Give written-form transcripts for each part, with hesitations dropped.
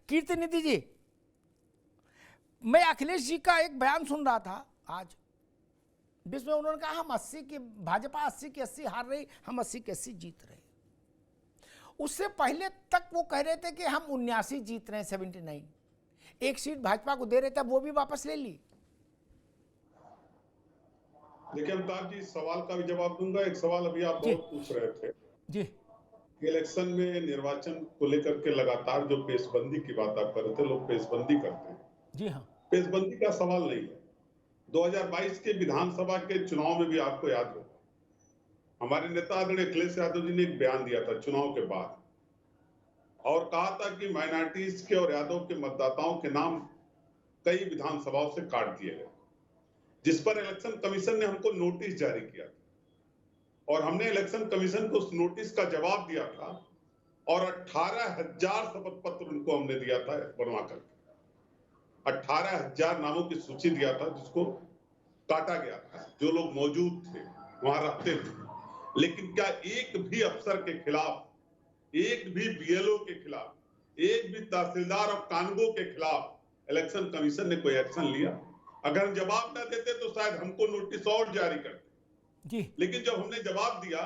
कीर्तिनिधि जी, मैं अखिलेश जी का एक बयान सुन रहा था आज, जिसमें उन्होंने कहा हम 80 की भाजपा 80 की 80 हार रही, हम 80 की 80 जीत रहे। उससे पहले तक वो कह रहे थे कि हम 79 जीत रहे हैं, 79, एक सीट भाजपा को दे रहे थे, वो भी वापस ले ली। देखिए अमिताभ जी, सवाल का भी जवाब दूंगा। एक सवाल अभी आप बहुत पूछ रहे थे जी, इलेक्शन में निर्वाचन को लेकर के लगातार जो पेशबंदी की बात आप कर रहे थे, लोग पेशबंदी करते हैं। जी हाँ, पेशबंदी का सवाल नहीं है। 2022 के विधानसभा के चुनाव में भी आपको याद हो, हमारे नेता आदरणीय अखिलेश यादव जी ने एक बयान दिया था चुनाव के बाद, और कहा था कि माइनॉरिटीज के और यादव के मतदाताओं के नाम कई विधानसभाओं से काट दिए गए, जिस पर इलेक्शन कमीशन ने हमको नोटिस जारी किया और हमने इलेक्शन कमीशन को उस नोटिस का जवाब दिया था और 18,000 शपथ पत्र उनको हमने दिया था बनवा करके। 18,000 नामों की सूची दिया था जिसको काटा गया था, जो लोग मौजूद थे वहां रहते थे। लेकिन क्या एक भी अफसर के खिलाफ, एक भी बीएलओ के खिलाफ, एक भी तहसीलदार और कानूनगो के खिलाफ इलेक्शन कमीशन ने कोई एक्शन लिया? अगर हम जवाब न देते तो शायद हमको नोटिस और जारी करते जी। लेकिन जब हमने जवाब दिया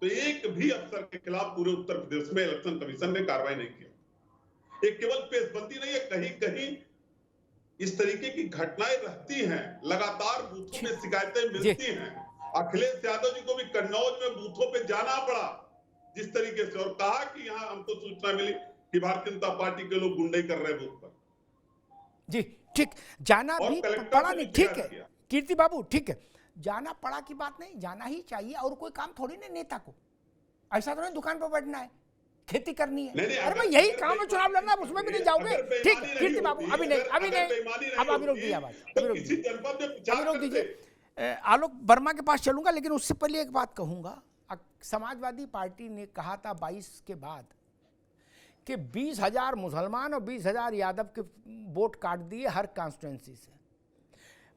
तो एक भी अफसर के खिलाफ पूरे उत्तर प्रदेश में इलेक्शन कमीशन ने कार्रवाई नहीं की। एक केवल पेशबंदी नहीं है, कहीं कहीं इस तरीके की घटनाएं रहती हैं, लगातार बूथों में शिकायतें मिलती हैं। अखिलेश यादव जी को भी कन्नौज में बूथों पे जाना पड़ा जिस तरीके से, और कहा कि यहां हमको सूचना मिली कि भारतीय जनता पार्टी के लोग गुंडई कर रहे हैं बूथ पर। जी ठीक, जाना भी पड़ा नहीं, ठीक है कीर्ति बाबू, ठीक है, जाना पड़ा की बात नहीं, जाना ही चाहिए। और कोई काम थोड़ी ना नेता को, ऐसा तो नहीं दुकान पर बैठना है, खेती करनी है। अरे भाई यही काम है, चुनाव लड़ना, उसमें भी नहीं जाओगे? ठीक है कीर्ति बाबू, अभी नहीं, अब अभी रोक दिया बात, अभी रोक दीजिए। आलोक वर्मा के पास चलूंगा, लेकिन उससे पहले एक बात कहूंगा। समाजवादी पार्टी ने कहा था 22 के बाद कि 20,000 मुसलमान और 20,000 यादव के वोट काट दिए हर कॉन्स्टिट्यूंसी से।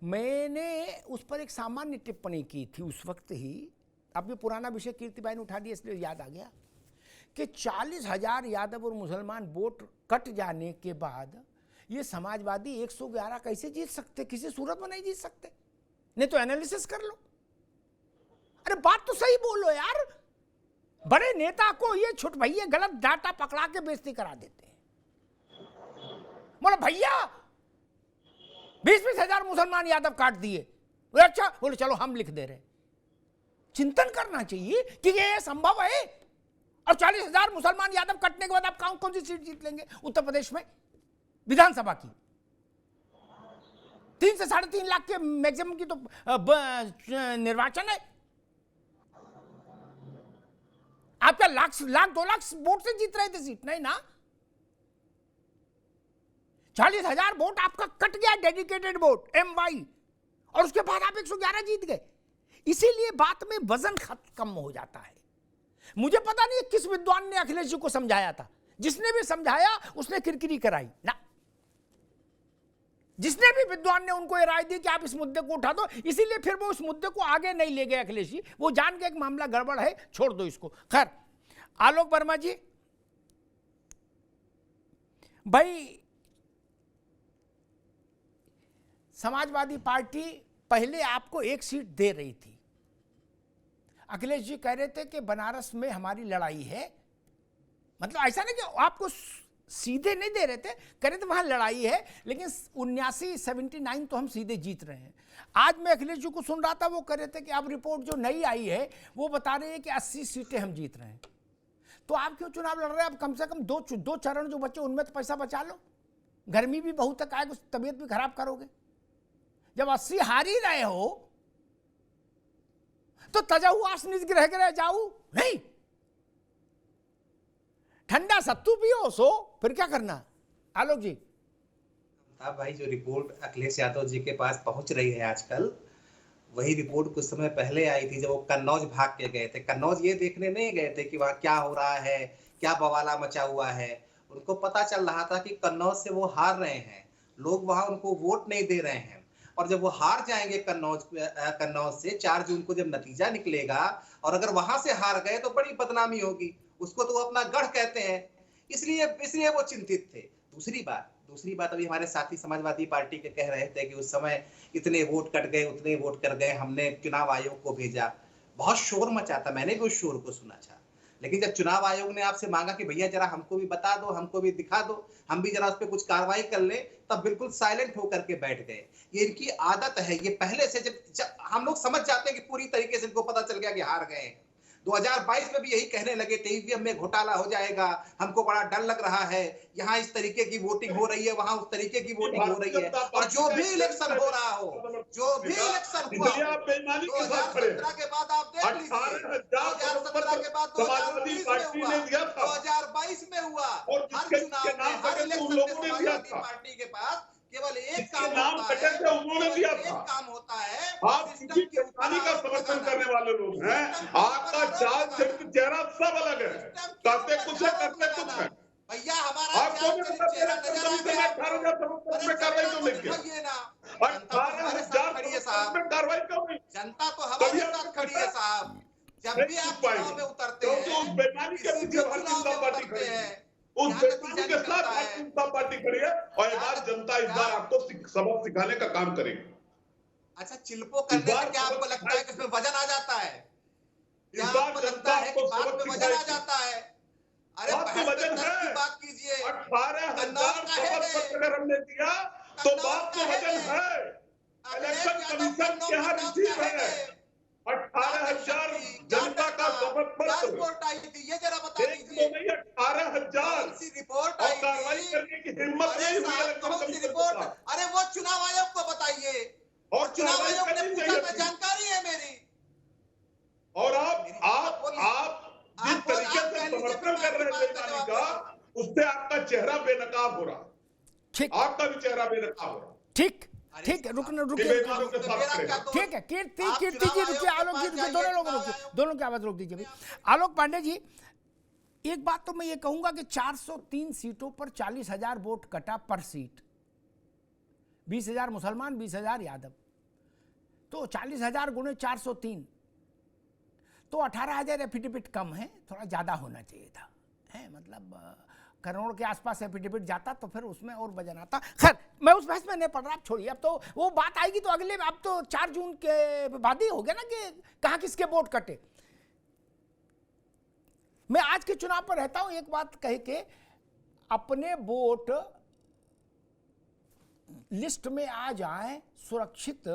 मैंने उस पर एक सामान्य टिप्पणी की थी उस वक्त ही, अब ये पुराना विषय कीर्तिबाई ने उठा दिया इसलिए याद आ गया कि 40,000 यादव और मुसलमान वोट कट जाने के बाद ये समाजवादी 111 कैसे जीत सकते? किसी सूरत में नहीं जीत सकते। नहीं तो एनालिसिस कर लो। अरे बात तो सही बोलो यार, बड़े नेता को ये छुट भैया गलत डाटा पकड़ा के बेइज्जती करा देते हैं। बोले भैया 20,000 मुसलमान यादव काट दिए, अच्छा बोले चलो हम लिख दे रहे। चिंतन करना चाहिए कि ये संभव है। और 40,000 मुसलमान यादव कटने के बाद आप कौन सी सीट जीत लेंगे उत्तर प्रदेश में विधानसभा की? 3 से 3.5 लाख के मैक्सिमम की तो निर्वाचन है। आपका लाख 2 लाख वोट से जीत रहे थे सीट, नहीं ना? 40,000 वोट आपका कट गया, डेडिकेटेड वोट MY, और उसके बाद आप 111 जीत गए। इसीलिए बात में वजन कम हो जाता है। मुझे पता नहीं किस विद्वान ने अखिलेश जी को समझाया था, जिसने भी समझाया उसने किरकिरी कराई ना। जिसने भी विद्वान ने उनको ये राय दी कि आप इस मुद्दे को उठा दो, इसीलिए फिर वो उस मुद्दे को आगे नहीं ले गए अखिलेश जी। वो जान के एक मामला गड़बड़ है, छोड़ दो इसको। खैर, आलोक वर्मा जी, भाई समाजवादी पार्टी पहले आपको एक सीट दे रही थी। अखिलेश जी कह रहे थे कि बनारस में हमारी लड़ाई है, मतलब ऐसा नहीं कि आपको सीधे नहीं दे रहे थे, कह रहे थे वहां लड़ाई है, लेकिन 79 तो हम सीधे जीत रहे हैं। आज मैं अखिलेश जी को सुन रहा था, वो कह रहे थे कि अब रिपोर्ट जो नई आई है वो बता रही है कि 80 सीटें हम जीत रहे हैं। तो आप क्यों चुनाव लड़ रहे हैं? अब कम से कम दो चरण जो बचे उनमें तो पैसा बचा लो। गर्मी भी बहुत तक आएगी, तबीयत भी खराब करोगे। जब 80 हार ही रहे हो तो तजाऊ आसनिज रह गए जाऊ नहीं, ठंडा सत्तू पियो सो, फिर क्या करना? आलोक जी। अब भाई जो रिपोर्ट अखिलेश यादव जी के पास पहुंच रही है आजकल, वही रिपोर्ट कुछ समय पहले आई थी जब वो कन्नौज भाग के गए थे। कन्नौज ये देखने नहीं गए थे कि वहां क्या हो रहा है, क्या बवाला मचा हुआ है। उनको पता चल रहा था कि कन्नौज से वो हार रहे हैं, लोग वहां उनको वोट नहीं दे रहे हैं। और जब वो हार जाएंगे कन्नौज से 4 जून को जब नतीजा निकलेगा, और अगर वहां से हार गए तो बड़ी बदनामी होगी। उसको तो वो अपना गढ़ कहते हैं, इसलिए वो चिंतित थे। दूसरी बात अभी हमारे साथी समाजवादी पार्टी के कह रहे थे कि उस समय इतने वोट कट गए, उतने वोट कर गए, हमने चुनाव आयोग को भेजा। बहुत शोर मचा था, मैंने भी उस शोर को सुना था। लेकिन जब चुनाव आयोग ने आपसे मांगा कि भैया जरा हमको भी बता दो, हमको भी दिखा दो, हम भी जरा उस पर कुछ कार्रवाई कर ले, तब बिल्कुल साइलेंट होकर के बैठ गए। ये इनकी आदत है, ये पहले से जब हम लोग समझ जाते हैं कि पूरी तरीके से इनको पता चल गया कि हार गए। 2022 में भी यही कहने लगे थे ईवीएम में घोटाला हो जाएगा, हमको बड़ा डर लग रहा है, यहाँ इस तरीके की वोटिंग हो रही है, वहां उस तरीके की वोटिंग हो रही है। और जो भी इलेक्शन हो रहा हो, जो भी इलेक्शन हुआ 2017 के बाद आप देख लीजिए, 2017 के बाद 2019 में हुआ, 2022 में हुआ, हर चुनाव में, हर इलेक्शन में समाजवादी पार्टी के पास केवल एक काम होता है, उन्होंने दिया था। एक काम होता है, आप किसी पार्टी का समर्थन करने वाले लोग हैं, आपका चाल चेहरा सब अलग है, कहते कुछ है, करते कुछ है। भैया हमारा चाल चेहरा नजर आ गया, 18,000 कार्रवाई क्यों नहीं किया? 18,000 कार्रवाई क्यों नहीं? जनता तो हमारे साथ खड़ी है साहब। जब भी आप चुनाव में उतरते हैं, उस बेईमानी के पीछे भारतीय जनता पार्टी खड़ी है, उस बेईमानी के साथ भारतीय जनता पार्टी खड़ी है। और इस बार जनता इस बार आपको सबक सिखाने का काम करेगी। अच्छा, चिल्पो करने से क्या आपको लगता है कि इसमें वजन आ जाता है? क्या आपको लगता है कि बात में वजन आ जाता है? अरे वजन है, बात कीजिए। 18,000 अगर हमने दिया तो बात में वजन है। इलेक्शन कमीशन के यहाँ रिसीव है 18,000 जनता का शपथ पत्र, रिपोर्ट आई थी, ये जरा बता दीजिए। 18,000 रिपोर्ट और आई कार्रवाई करने की हिम्मत नहीं हुई इलेक्शन कमीशन रिपोर्ट। को। अरे वो चुनाव आयोग को बताइए, और चुनाव आयोग ने करनी पूछा, चाहिए। जानकारी है मेरी। और आप जिस तरीके से समर्थन कर रहे हैं बेईमानी का, उससे आपका चेहरा बेनकाब हो रहा है। ठीक, आपका भी चेहरा बेनकाब हो रहा है। ठीक ठीक है, रुकिए। बेईमानों के साथ खड़े हैं। ठीक है, कीर्ति जी रुकिए, आलोक जी रुकिए, दोनों लोग रुकिए, दोनों की आवाज रोक दीजिए भाई। आलोक पांडे जी, एक बात तो मैं ये कहूंगा कि 403 सीटों पर 40,000 वोट कटा पर सीट, 20,000 मुसलमान, 20,000 यादव, तो 40,000 गुणे 403, तो 18,000 एफिडेविट कम है, थोड़ा ज्यादा होना चाहिए था, है मतलब करोड़ के आसपास एफिडेविट जाता तो फिर उसमें और वजन आता। खैर मैं उस बहस में नहीं पढ़ रहा, आप छोड़िए। अब तो वो बात आएगी तो अगले, अब तो 4 जून के बाद ही हो गया ना कि कहाँ किसके वोट कटे। मैं आज के चुनाव पर रहता हूं, एक बात कह के, अपने वोट लिस्ट में आ जाए सुरक्षित,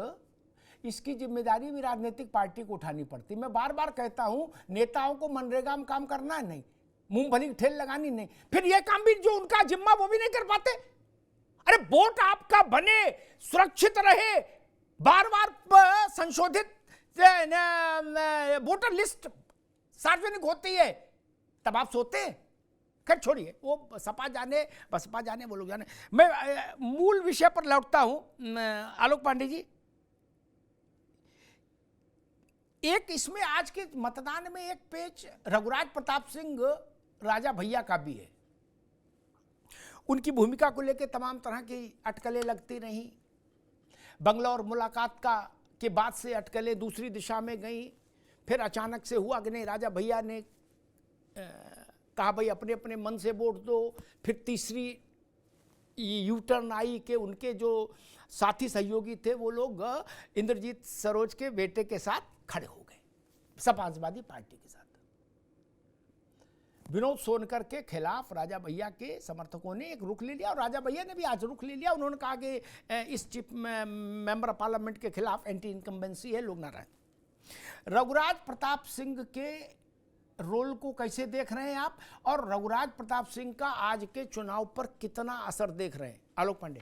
इसकी जिम्मेदारी भी राजनीतिक पार्टी को उठानी पड़ती। मैं बार बार कहता हूं, नेताओं को मनरेगा में काम करना है नहीं, मूंगफली की ठेल लगानी नहीं, फिर यह काम भी जो उनका जिम्मा वो भी नहीं कर पाते। अरे वोट आपका बने, सुरक्षित रहे, बार बार संशोधित वोटर लिस्ट सार्वजनिक होती है, तब आप सोते हैं। खैर छोड़िए, वो सपा जाने बसपा जाने वो लोग जाने। मैं मूल विषय पर लौटता हूं। आलोक पांडे जी, एक इसमें आज के मतदान में एक पेच रघुराज प्रताप सिंह राजा भैया का भी है। उनकी भूमिका को लेकर तमाम तरह की अटकलें लगती रहीं। बंगलौर मुलाकात के बाद से अटकलें दूसरी दिशा में गई। फिर अचानक से हुआ कि नहीं, राजा भैया ने कहा भाई अपने अपने मन से वोट दो। फिर तीसरी यू टर्न आई कि उनके जो साथी सहयोगी थे वो लोग इंद्रजीत सरोज के बेटे के साथ खड़े हो गए, समाजवादी पार्टी के साथ। विनोद सोनकर के खिलाफ राजा भैया के समर्थकों ने एक रुख ले लिया, और राजा भैया ने भी आज रुख ले लिया। उन्होंने कहा कि इस चीफ मेंबर ऑफ पार्लियामेंट के खिलाफ एंटी इनकम्बेंसी है, लोग ना रहें। रघुराज प्रताप सिंह के रोल को कैसे देख रहे हैं आप, और रघुराज प्रताप सिंह का आज के चुनाव पर कितना असर देख रहे हैं? आलोक पांडे।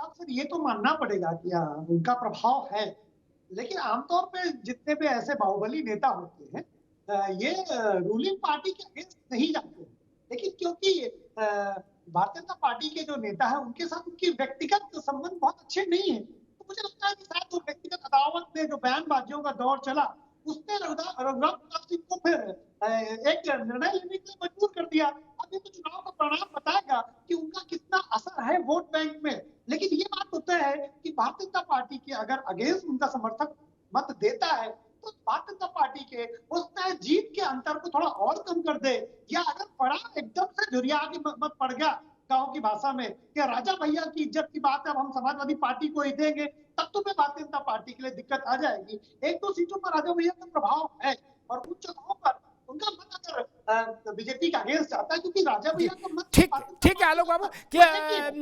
सर ये तो मानना पड़ेगा कि उनका प्रभाव है, लेकिन आमतौर पे जितने भी ऐसे बाहुबली नेता होते हैं ये रूलिंग पार्टी के अगेंस्ट नहीं जाते, लेकिन क्योंकि भारतीय जनता पार्टी के जो नेता है उनके साथ उनकी व्यक्तिगत संबंध बहुत अच्छे नहीं है, तो मुझे लगता है कि शायद वो व्यक्तिगत अदावत में जो बयानबाजियों का दौर चला उसने रघुराज प्रताप सिंह को फिर एक निर्णय लेने के लिए मजबूर कर दिया। अब ये तो चुनाव का परिणाम बताएगा कि उनका कितना असर है वोट बैंक में, लेकिन ये बात होता है कि भारतीय जनता पार्टी के अगर अगेंस्ट उनका समर्थक मत देता है तो भारतीय जनता पार्टी के उसने जीत के अंतर को थोड़ा और कम कर दे, या अगर बड़ा एकदम से झुरिया के मत पड़ गया गांव की भाषा में कि राजा भैया की इज्जत की बात है, अब हम समाजवादी पार्टी को ही देंगे, तब तो मैं भारतीय जनता पार्टी के लिए दिक्कत आ जाएगी। एक दो सीटों पर राजा भैया का प्रभाव है और उन जगहों पर उनका मत अगर बीजेपी का अगेंस्ट जाता है, क्योंकि राजा भैया का मत ठीक है आलोक बाबू, क्या